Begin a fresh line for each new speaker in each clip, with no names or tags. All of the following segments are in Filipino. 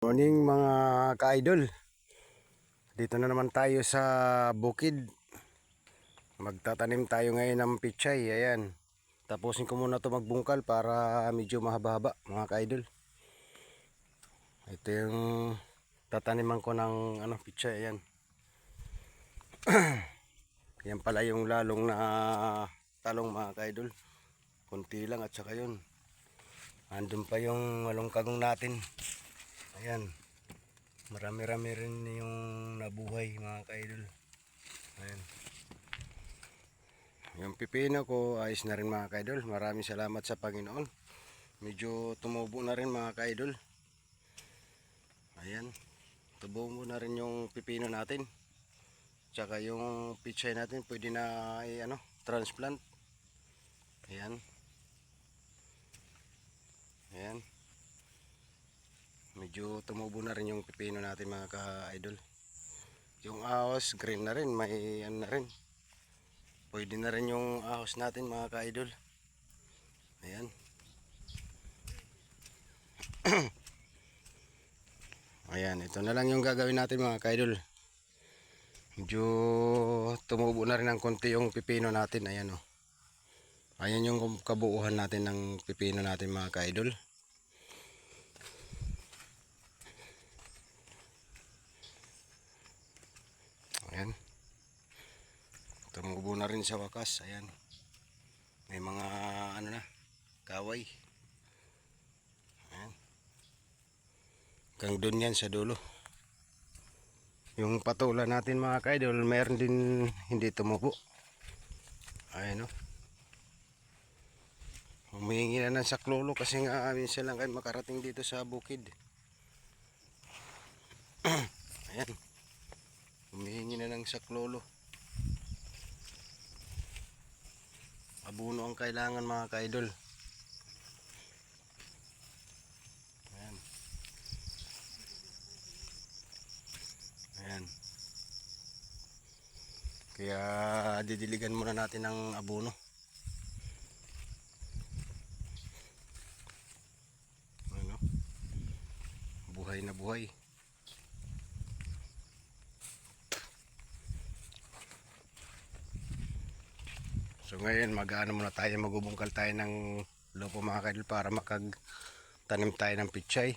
Morning mga ka-idol. Dito na naman tayo sa bukid. Magtatanim tayo ngayon ng pichay. Ayan. Tapusin ko muna to magbungkal para medyo mahaba-haba mga ka-idol. Ito yung tataniman ko ng pichay. Ayan. Yan pala yung lalong na talong mga ka-idol. Kunti lang at saka yun. Andun pa yung malungkagong natin. Ayan. Marami-rami rin yung nabuhay mga ka-idol. Ayan. Yung pipino ko ayos na rin mga ka-idol. Maraming salamat sa Panginoon. Medyo tumubo na rin mga ka-idol. Ayan. Tumubo na rin yung pipino natin. Tsaka yung pichay natin pwede na transplant. Ayan. Ayan. Medyo tumubo na rin yung pipino natin mga ka-idol. Yung ahos green na rin, may na rin. Pwede na rin yung ahos natin mga ka-idol. Ayan. Ayan, ito na lang yung gagawin natin mga ka-idol. Medyo tumubo na rin ng konti yung pipino natin. Ayan o. Ayan yung kabuuhan natin ng pipino natin mga ka-idol. Ayan. Tumubo na rin sa wakas. Ayan. May mga kaway. Ayan. Hanggang doon yan sa dulo. Yung patula natin mga ka-idol, mayroon din hindi tumubo. Ayan o. Humihingi na ng saklolo kasi nga minsan lang kayo makarating dito sa bukid. Ayan. Humihingi na ng saklolo. Abono ang kailangan mga ka-idol. Ayan. Ayan. Kaya didiligan muna natin ng abono. Ano? Buhay na buhay. So ngayon muna tayo, magubungkal tayo ng lupa mga ka-idol para makagtanim tayo ng pichay.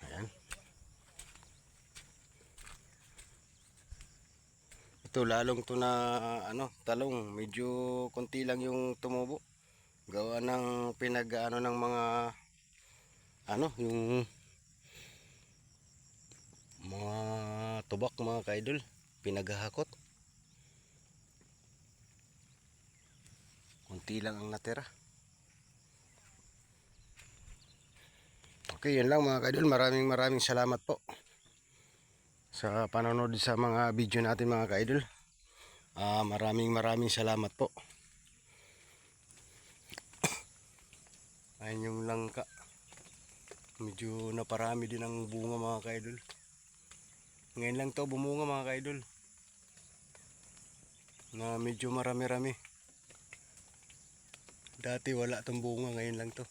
Ayan. Ito lalong to na talong, medyo konti lang yung tumubo. Gawa ng ng mga yung mga tubak mga ka-idol, pinaghahakot. Kunti lang ang natira. Okay, yun lang mga ka-idol. Maraming salamat po sa panonood sa mga video natin mga ka-idol. Maraming salamat po. Ayun yung langka. Medyo naparami din ang bunga mga ka-idol. Ngayon lang to bumunga mga ka-idol. Na medyo marami-rami. Dati wala tong bunga, ngayon lang to.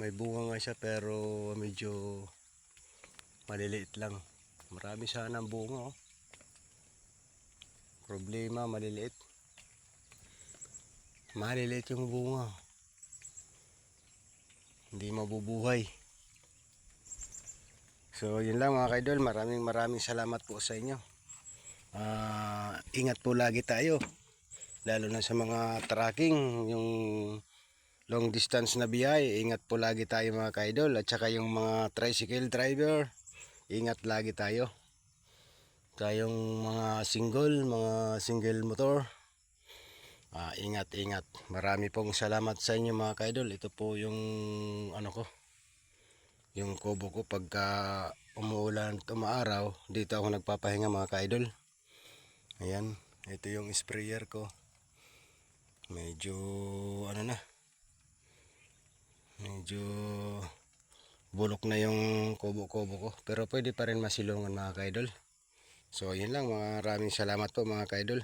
May bunga nga siya pero medyo maliliit lang. Marami sana ang bunga oh. Problema maliliit. Maliliit yung bunga. Hindi mabubuhay. So yun lang mga ka-idol. Maraming salamat po sa inyo. Ingat po lagi tayo. Lalo na sa mga trekking, yung long distance na biyahe, ingat po lagi tayo mga ka-idol. At saka yung mga tricycle driver, ingat lagi tayo. Tayong mga single motor, ingat. Marami pong salamat sa inyo mga ka-idol. Ito po yung yung kubo ko pagka umuulan at umaaraw. Dito ako nagpapahinga mga ka-idol. Ayan, ito yung sprayer ko. Medyo medyo bulok na yung kubo-kubo ko, pero pwede pa rin masilungan mga ka-idol. So yun lang, maraming salamat po mga ka-idol.